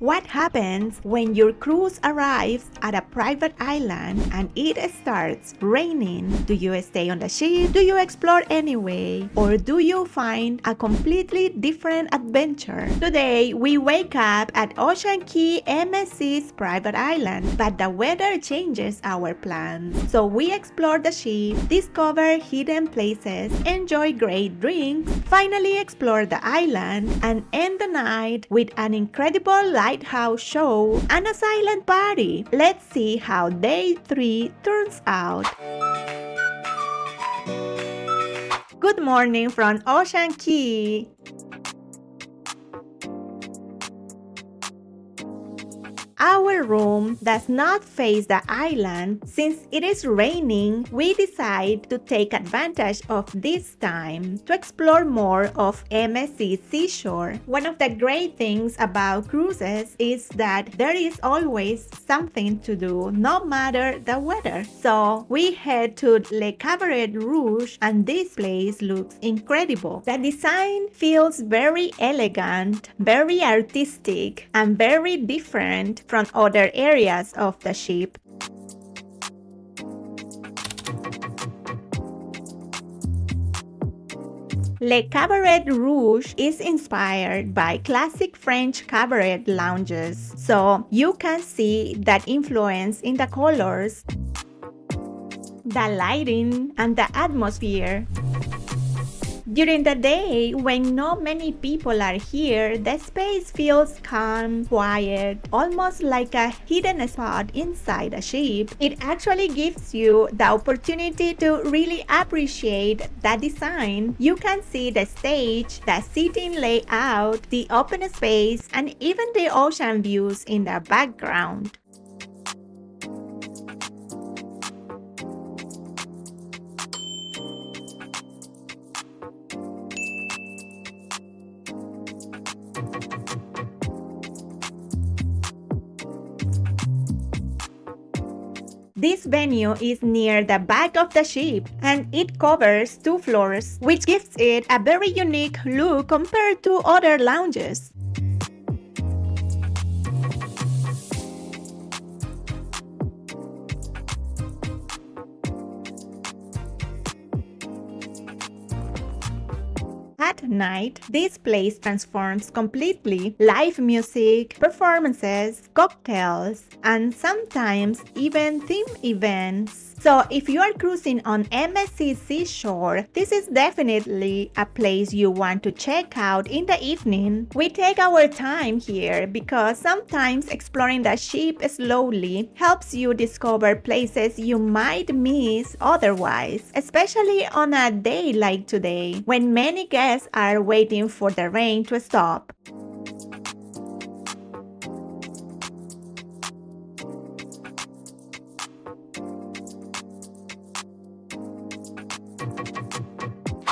What happens when your cruise arrives at a private island and it starts raining? Do you stay on the ship? Do you explore anyway? Or do you find a completely different adventure? Today, we wake up at Ocean Cay, MSC's private island, but the weather changes our plans. So we explore the ship, discover hidden places, enjoy great drinks, finally explore the island, and end the night with an incredible Lighthouse show and a silent party. Let's see how day 3 turns out. Good morning from Ocean Cay. Our room does not face the island. Since it is raining, we decide to take advantage of this time to explore more of MSC Seashore. One of the great things about cruises is that there is always something to do, no matter the weather. So we head to Le Cabaret Rouge, and this place looks incredible. The design feels very elegant, very artistic, and very different from other areas of the ship. Le Cabaret Rouge is inspired by classic French cabaret lounges, so you can see that influence in the colors, the lighting, and the atmosphere. During the day, when not many people are here, the space feels calm, quiet, almost like a hidden spot inside a ship. It actually gives you the opportunity to really appreciate the design. You can see the stage, the seating layout, the open space, and even the ocean views in the background. This venue is near the back of the ship, and it covers 2 floors, which gives it a very unique look compared to other lounges. At night, this place transforms completely. Live music, performances, cocktails, and sometimes even theme events. So if you are cruising on MSC Seashore, this is definitely a place you want to check out in the evening. We take our time here because sometimes exploring the ship slowly helps you discover places you might miss otherwise, especially on a day like today when many guests are waiting for the rain to stop.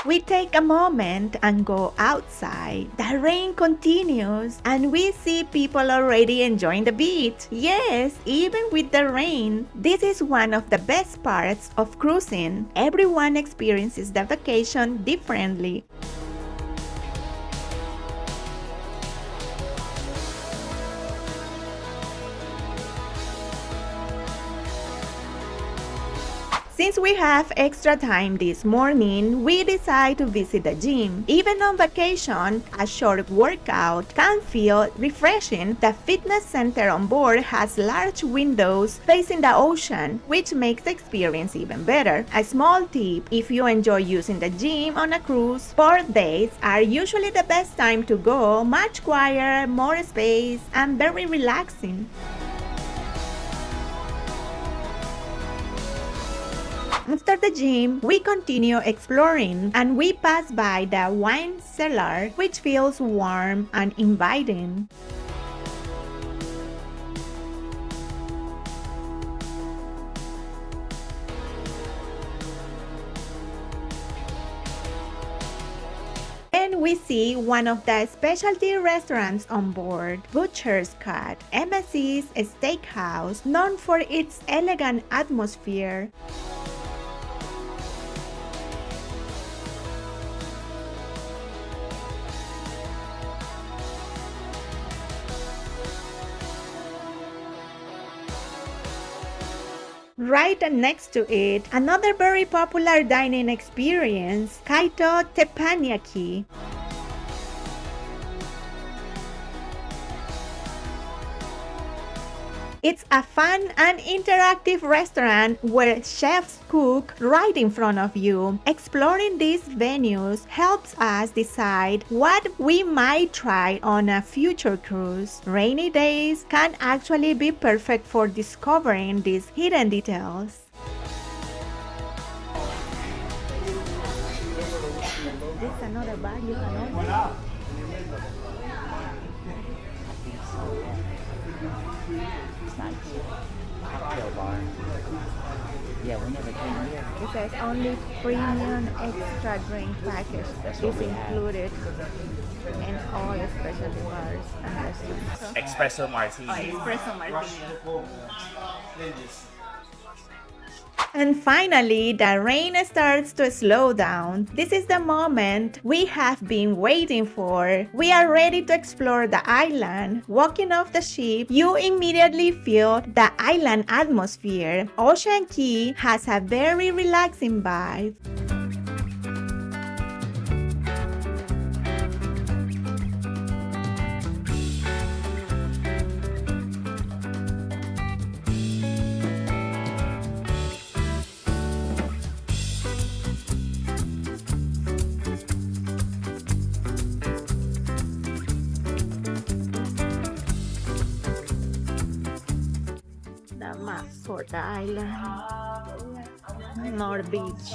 We take a moment and go outside. The rain continues and we see people already enjoying the beach. Yes, even with the rain. This is one of the best parts of cruising. Everyone experiences the vacation differently. Since we have extra time this morning, we decide to visit the gym. Even on vacation, a short workout can feel refreshing. The fitness center on board has large windows facing the ocean, which makes the experience even better. A small tip: if you enjoy using the gym on a cruise, sport days are usually the best time to go. Much quieter, more space, and very relaxing. After the gym, we continue exploring and we pass by the wine cellar, which feels warm and inviting. Then we see one of the specialty restaurants on board, Butcher's Cut, MSC's steakhouse, known for its elegant atmosphere. Right next to it, another very popular dining experience, Kaito Teppanyaki. It's a fun and interactive restaurant where chefs cook right in front of you. Exploring these venues helps us decide what we might try on a future cruise. Rainy days can actually be perfect for discovering these hidden details. This is another bar you can order. Cocktail bar. Yeah, we never came here. It says only premium extra drink package That's is what we have. included in all specialty bars and restaurants. Espresso martini. Espresso martini. And finally, the rain starts to slow down. This is the moment we have been waiting for. We are ready to explore the island. Walking off the ship, you immediately feel the island atmosphere. Ocean Cay has a very relaxing vibe. The map for the island, North Beach.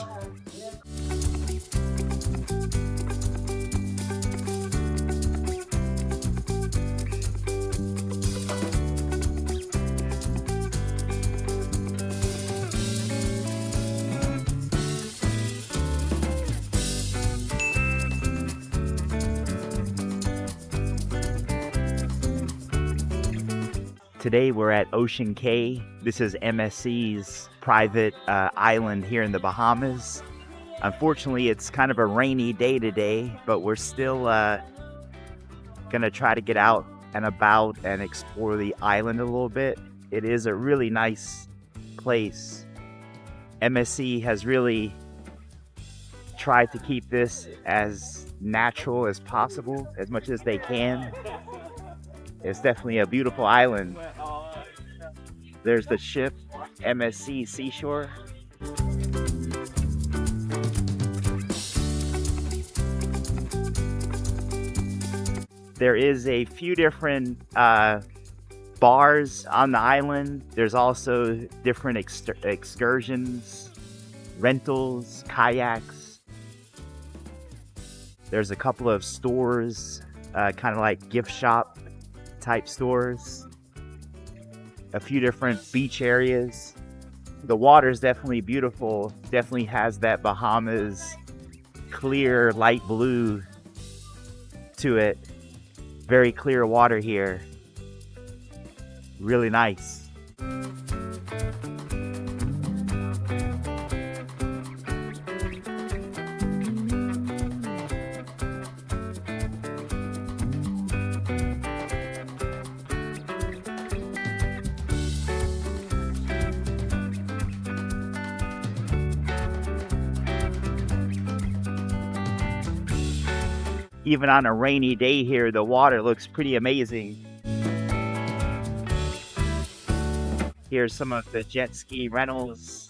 Today we're at Ocean Cay. This is MSC's private island here in the Bahamas. Unfortunately, it's kind of a rainy day today, but we're still gonna try to get out and about and explore the island a little bit. It is a really nice place. MSC has really tried to keep this as natural as possible, as much as they can. It's definitely a beautiful island. There's the ship, MSC Seashore. There is a few different bars on the island. There's also different excursions, rentals, kayaks. There's a couple of stores, kind of like gift shop type stores, a few different beach areas. The water is definitely beautiful, definitely has that Bahamas clear light blue to it. Very clear water here, really nice. Even on a rainy day here, the water looks pretty amazing. Here's some of the jet ski rentals.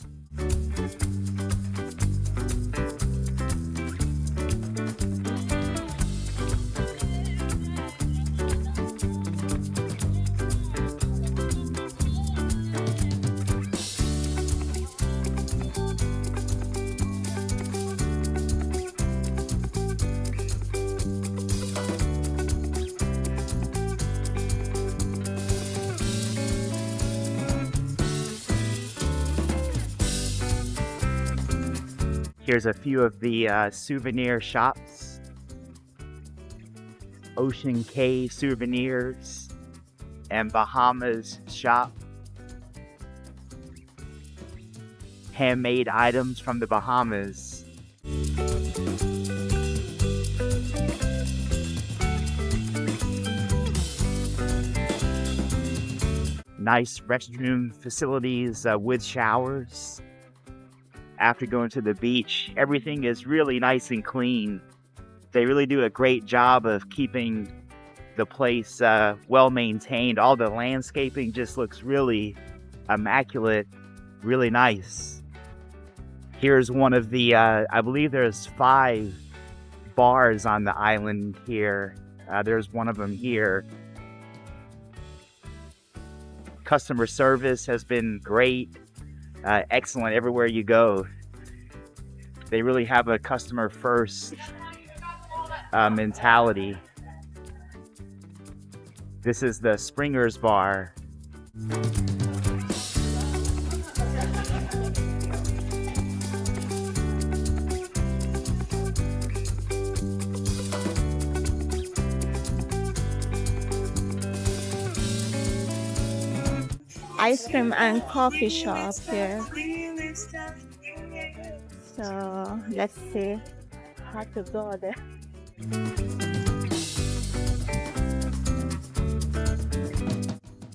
Here's a few of the souvenir shops. Ocean Cay Souvenirs and Bahamas shop. Handmade items from the Bahamas. nice restroom facilities with showers. After going to the beach, everything is really nice and clean. They really do a great job of keeping the place well maintained. All the landscaping just looks really immaculate, really nice. Here's one of the, I believe there's 5 bars on the island here. There's one of them here. Customer service has been great, excellent everywhere you go. They really have a customer first mentality. This is the Springer's Bar. Ice cream and coffee shop here. So let's see how to go there.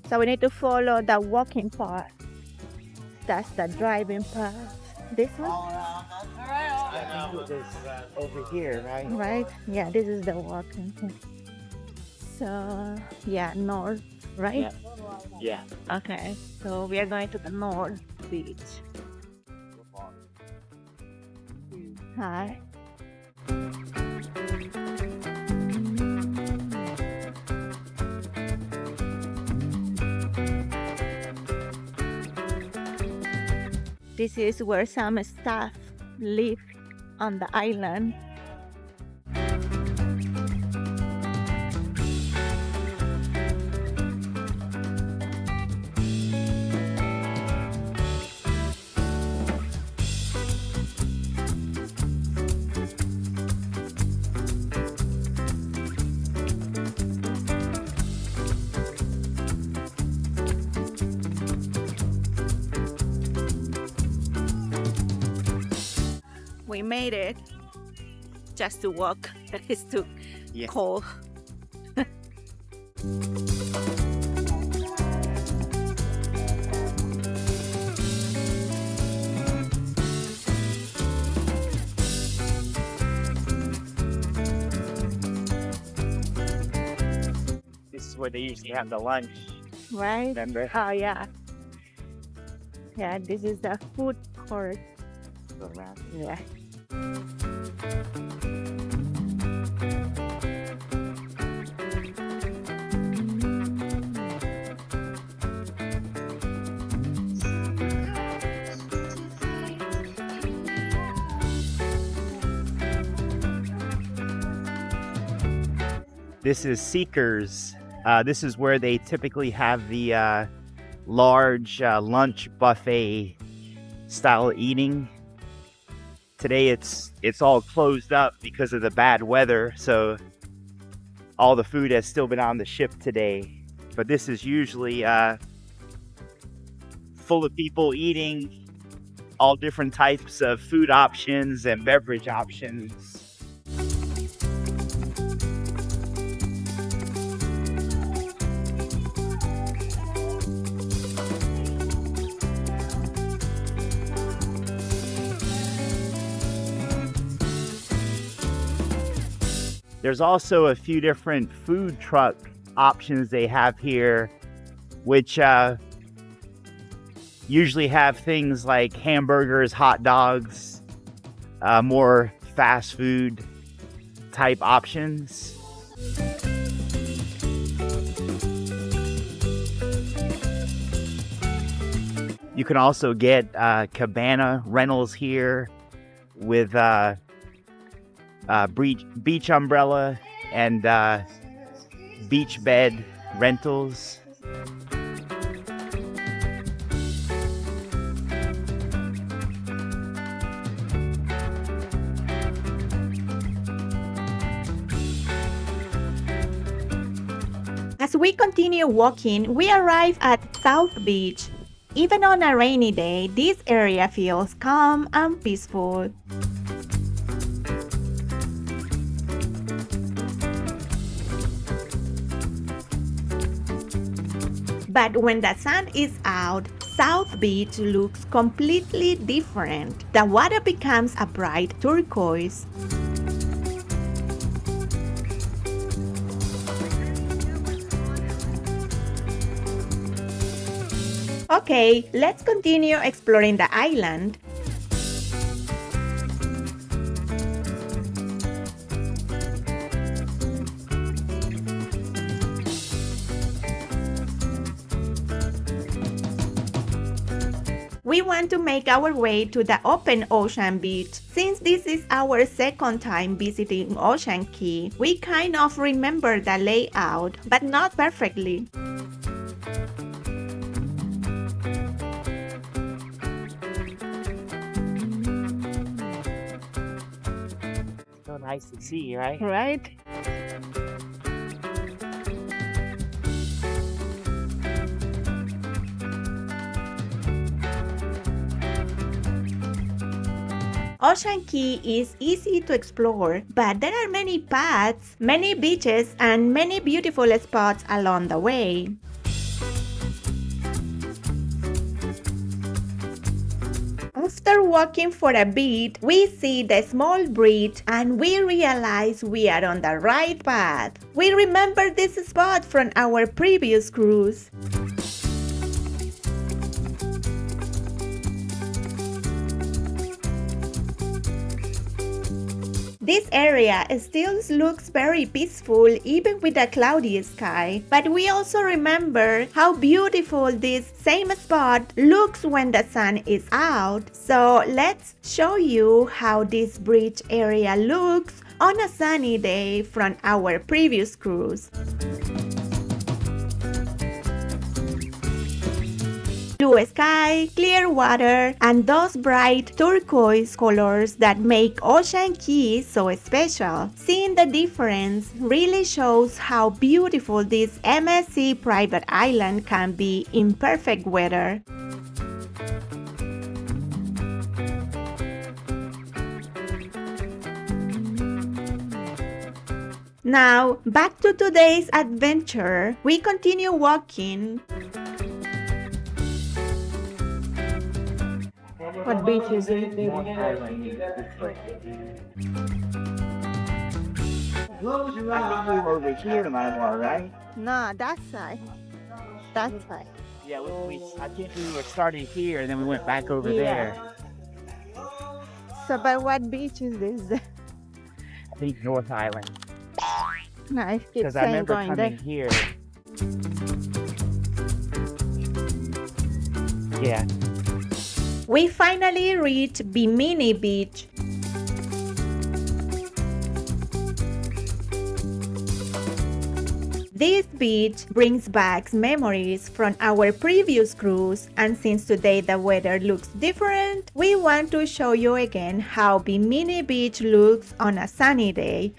So we need to follow the walking path. That's the driving path. This one? I think it is over here, right? Right? Yeah, this is the walking path. So, yeah, north, right? Yeah. Okay, so we are going to the North Beach. Hi. This is where some staff live on the island. We made it just to walk. It's too cold. This is where they usually have the lunch. Right? Remember? Oh, yeah. Yeah, this is the food court. Go around. Yeah. This is Seekers. This is where they typically have the large lunch buffet style eating. Today it's all closed up because of the bad weather, so all the food has still been on the ship today. But this is usually full of people eating all different types of food options and beverage options. There's also a few different food truck options they have here, which usually have things like hamburgers, hot dogs, more fast food type options. You can also get cabana rentals here with beach umbrella and beach bed rentals. As we continue walking, we arrive at South Beach. Even on a rainy day, this area feels calm and peaceful. But when the sun is out, South Beach looks completely different. The water becomes a bright turquoise. Okay, let's continue exploring the island. We want to make our way to the open ocean beach. Since this is our second time visiting Ocean Cay, we kind of remember the layout, but not perfectly. So nice to see, right? Right? Ocean Cay is easy to explore, but there are many paths, many beaches, and many beautiful spots along the way. After walking for a bit, we see the small bridge and we realize we are on the right path. We remember this spot from our previous cruise. This area still looks very peaceful even with a cloudy sky, but we also remember how beautiful this same spot looks when the sun is out. So let's show you how this bridge area looks on a sunny day from our previous cruise. Blue sky, clear water, and those bright turquoise colors that make Ocean Cay so special. Seeing the difference really shows how beautiful this MSC private island can be in perfect weather. Now, back to today's adventure. We continue walking. What beach is it? Over here, right? No, that side. That side. Yeah, I think we were starting here and then we went back over Yeah. there. So, by what beach is this? I think North Island. No, I keep Because I saying remember going coming there. here. Yeah. We finally reached Bimini Beach. This beach brings back memories from our previous cruise, and since today the weather looks different, we want to show you again how Bimini Beach looks on a sunny day.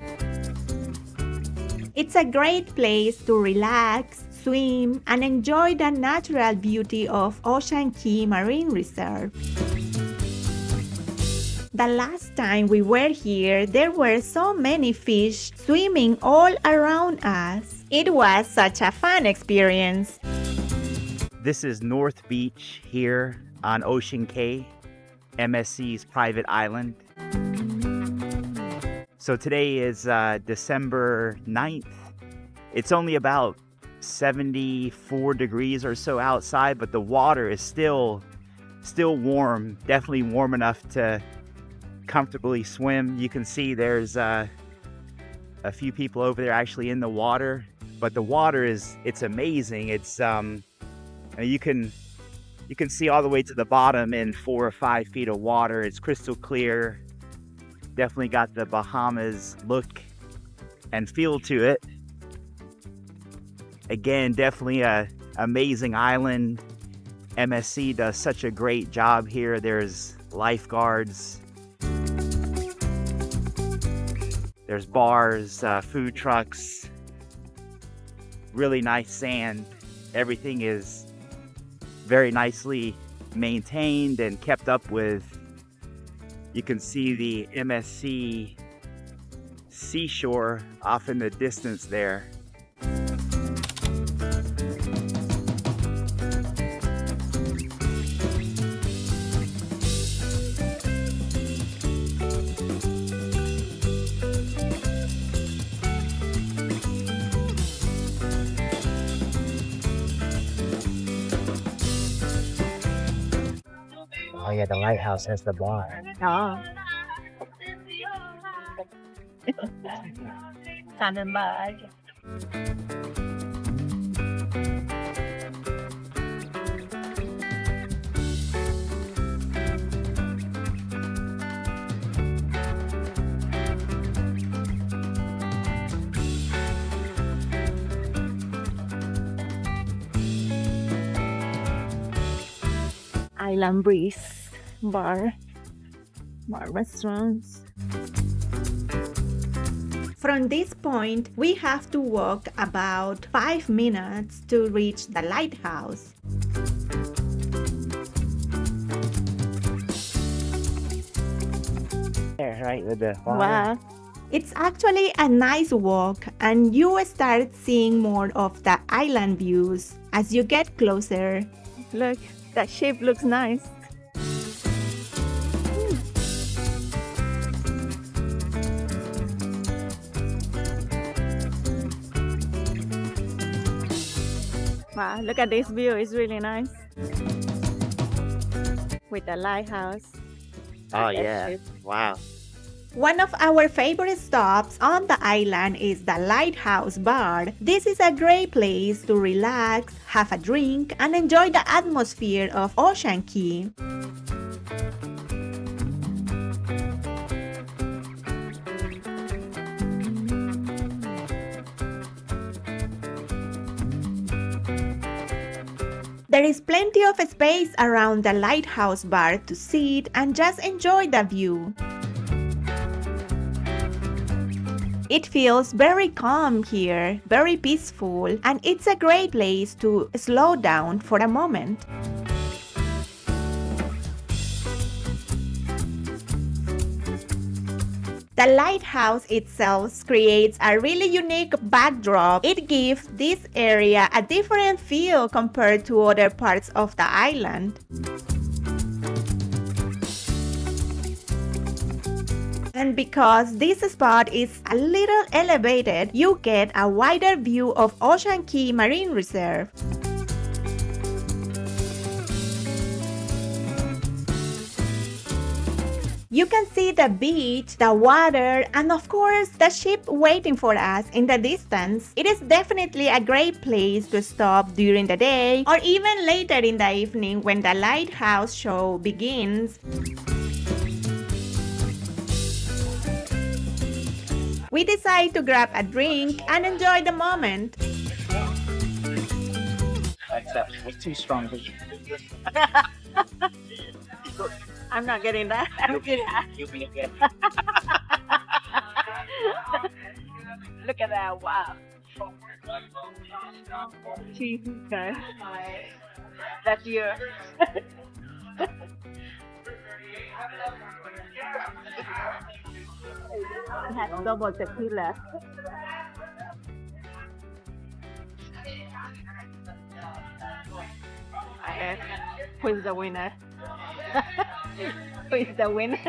It's a great place to relax, swim, and enjoy the natural beauty of Ocean Cay Marine Reserve. The last time we were here, there were so many fish swimming all around us. It was such a fun experience. This is North Beach here on Ocean Cay, MSC's private island. So today is December 9th. It's only about 74 degrees or so outside, but the water is still warm, definitely warm enough to comfortably swim. You can see there's a few people over there actually in the water, but the water it's amazing. It's you can see all the way to the bottom in 4 or 5 feet of water. It's crystal clear. Definitely got the Bahamas look and feel to it. Again, definitely a amazing island. MSC does such a great job here. There's lifeguards, there's bars, food trucks, really nice sand. Everything is very nicely maintained and kept up with. You can see the MSC Seashore off in the distance there. yeah, the lighthouse has the bar. Oh. Kanan ba? Island Breeze Bar restaurants. From this point, we have to walk about 5 minutes to reach the lighthouse. There, right, with the water. Wow. It's actually a nice walk, and you start seeing more of the island views as you get closer. Look, that shape looks nice. Wow, look at this view, it's really nice. With the lighthouse. Oh, That yeah. shape. Wow. One of our favorite stops on the island is the Lighthouse Bar. This is a great place to relax, have a drink, and enjoy the atmosphere of Ocean Cay. There is plenty of space around the Lighthouse Bar to sit and just enjoy the view. It feels very calm here, very peaceful, and it's a great place to slow down for a moment. The lighthouse itself creates a really unique backdrop. It gives this area a different feel compared to other parts of the island. And because this spot is a little elevated, you get a wider view of Ocean Cay Marine Reserve. You can see the beach, the water, and of course the ship waiting for us in the distance. It is definitely a great place to stop during the day or even later in the evening when the lighthouse show begins. We decide to grab a drink and enjoy the moment. Except it's too strong. I'm not getting that. I'm getting that. You'll be okay. Look at that. Wow. Jesus, guys. That's yours. It has double tequila. Who's the winner? Who is the winner?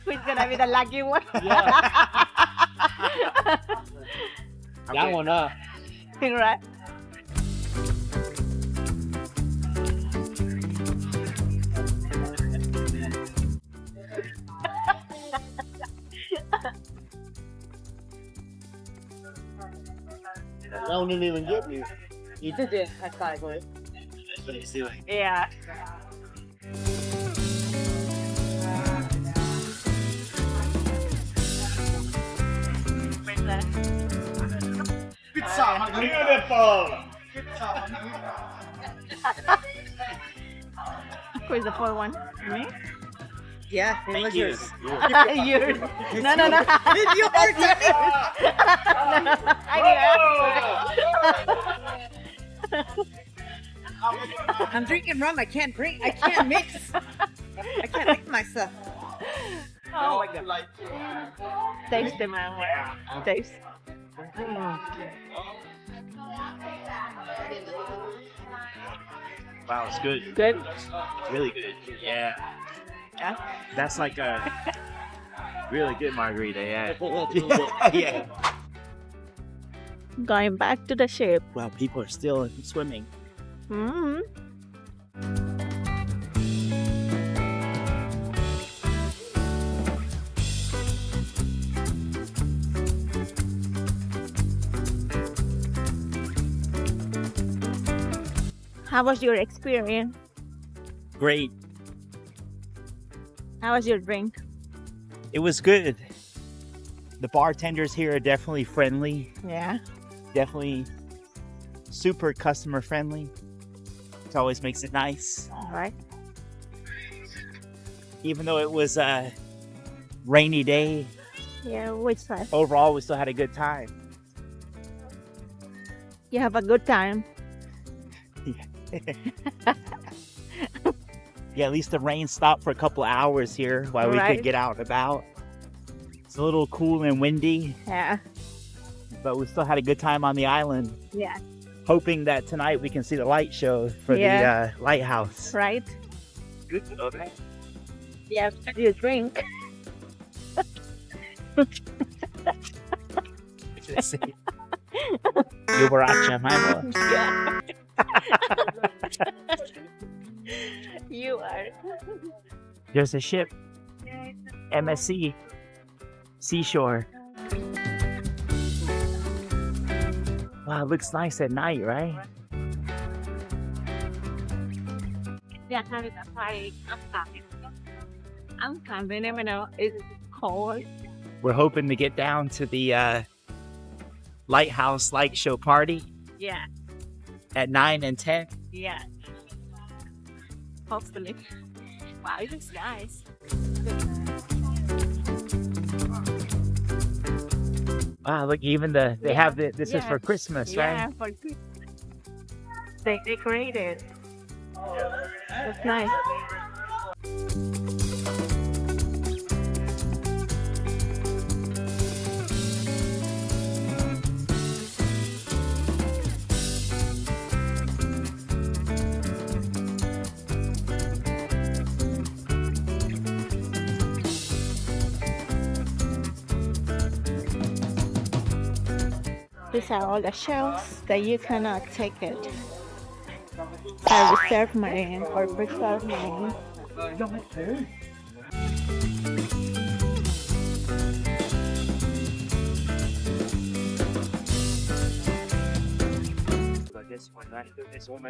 Who's gonna be the lucky one? That one up. Right? That one didn't even get me. You did it. I thought it would. That's what he's doing. Yeah. Pizza, beautiful. Who's the fourth one? Me? Yeah, it was yours. Yours. No. It's yours, Danny. I'm drinking rum. I can't mix. I can't mix myself. Oh my god. Taste them, man. Taste. Wow, it's good. Good? Really good. Yeah. Yeah? That's like a really good margarita, yeah. Yeah. Going back to the ship. Wow, people are still swimming. Mm-hmm. How was your experience? Great. How was your drink? It was good. The bartenders here are definitely friendly. Yeah. Definitely super customer friendly. It always makes it nice. All right. Even though it was a rainy day, Yeah, which side? overall we still had a good time. You have a good time. Yeah, at least the rain stopped for a couple hours here while we Right. could get out and about. It's a little cool and windy, Yeah. but we still had a good time on the island. Yeah. Hoping that tonight we can see the light show for Yeah. the lighthouse. Right. Good. Okay. Yeah. You drink. You borracha, my boy. Yeah. You are. There's a ship. MSC Seashore. Wow, it looks nice at night, right? Yeah, having a party. I'm coming. You know, it's cold. We're hoping to get down to the Lighthouse Light Show party Yeah. at 9 and 10. Yeah. Hopefully. Wow, it looks nice. Wow, look, even they Yeah. have this is Yeah. for Christmas, Yeah, right? for Christmas. They decorated. That's nice. These are all the shells that you cannot take it. I reserve mine or preserve mine. This one, right? This one,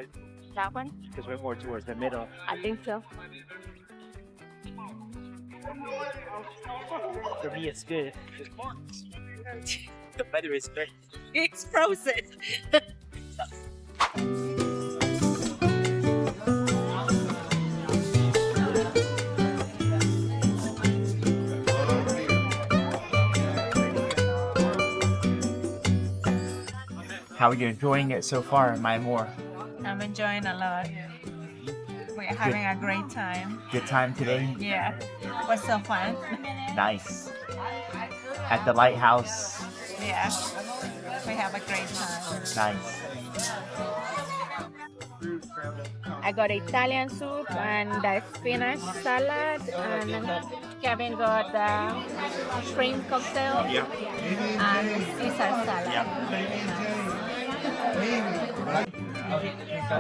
That one? because we're more towards the middle. I think so. For me, it's good. The weather is great. It's frozen. How are you enjoying it so far, my more? I'm enjoying a lot. We're having a great time. Good time today? Yeah, it was so fun. Nice. At the lighthouse. Yeah, we have a great time. Nice. I got Italian soup and the spinach salad, and Kevin got the shrimp cocktail and Caesar salad.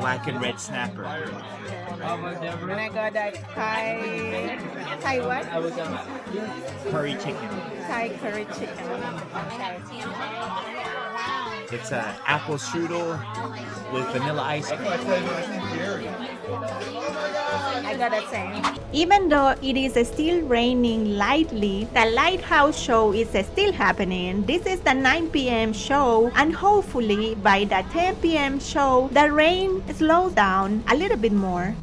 Black and red snapper. And I got a Thai what? Curry chicken. Thai curry chicken. It's an apple strudel with vanilla ice cream. I got the same. Even though it is still raining lightly, the Lighthouse show is still happening. This is the 9 p.m. show, and hopefully by the 10 p.m. show, the rain slows down a little bit more.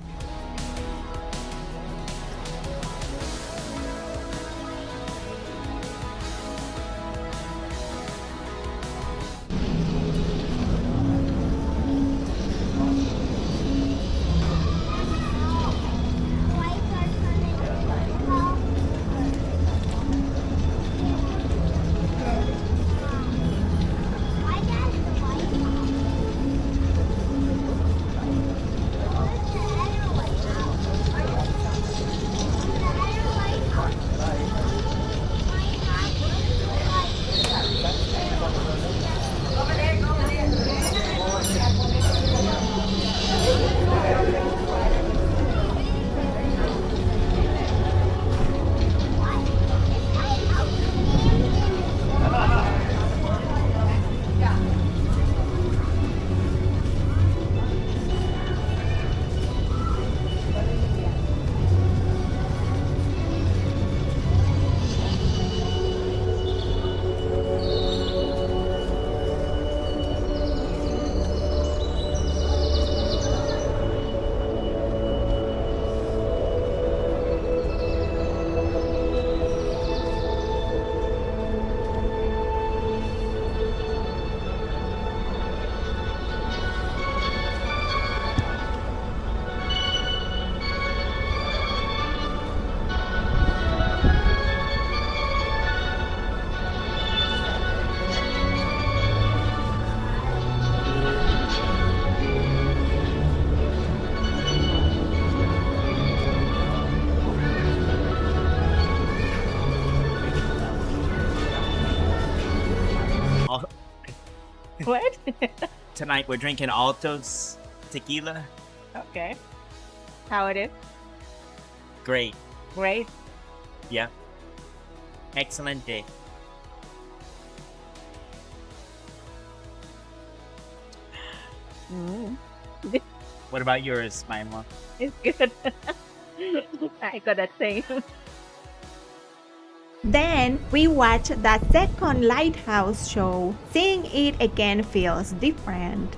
Tonight we're drinking Altos tequila. Okay. How it is? Great. Great. Yeah. Excellent day. Mm, What about yours, my mom? it's good. I gotta say. Then we watch the second lighthouse show. Seeing it again feels different.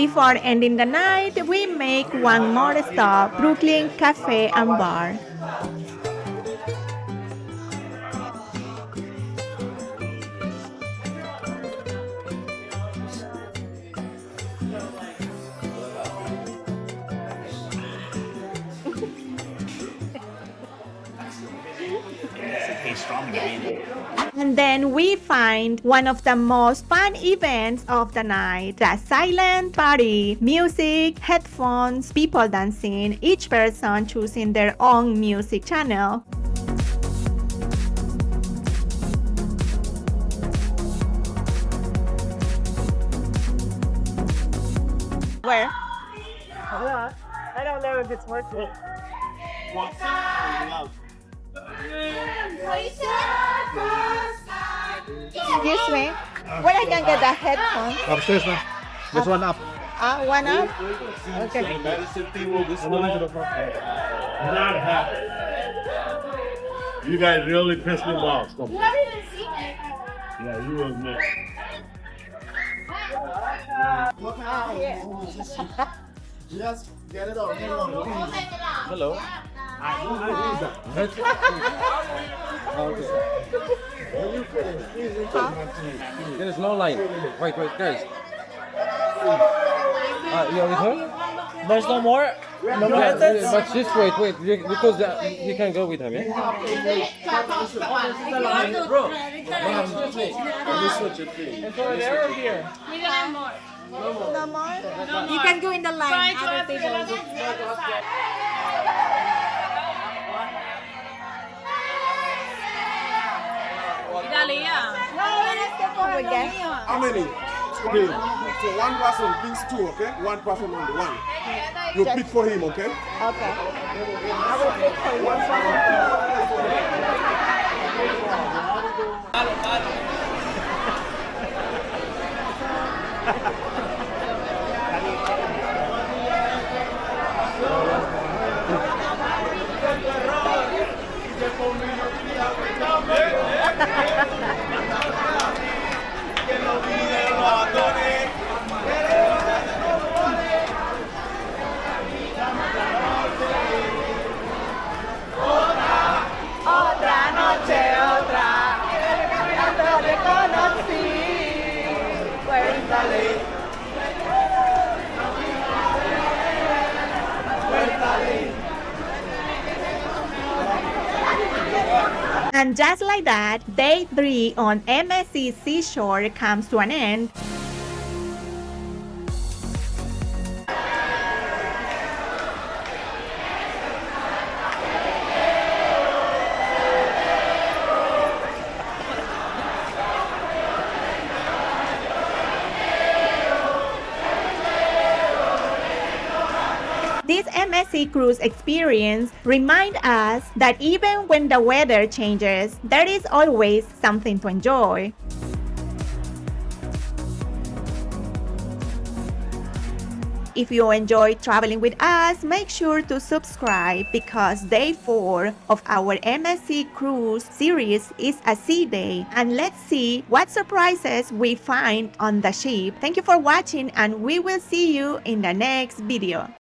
Before ending the night, we make one more stop, Brooklyn Cafe and Bar. And then we find one of the most fun events of the night, the silent party. Music, headphones, people dancing, each person choosing their own music channel. Where? I don't know if it's working. Excuse me. Where I can get the headphones? Upstairs now. There's one up. One up? Okay. You guys really pissed me off. Yeah, you was mad. Just get it out. Hello. There is no line. Wait, guys. You're with her? There's no more? No more Yeah, methods? but just wait, because you can go with him, yeah? Bro. No more? You can go in the line. Other tables. How many? Two. So one person picks two, okay? One person on the one. You pick for him, okay? Okay. I will pick for Otra noche, otra. Cuando te conocí. Cuéntale. And just like that, day 3 on MSC Seashore comes to an end. This MSC cruise experience reminds us that even when the weather changes, there is always something to enjoy. If you enjoy traveling with us, make sure to subscribe because day 4 of our MSC Cruise series is a sea day. And let's see what surprises we find on the ship. Thank you for watching and we will see you in the next video.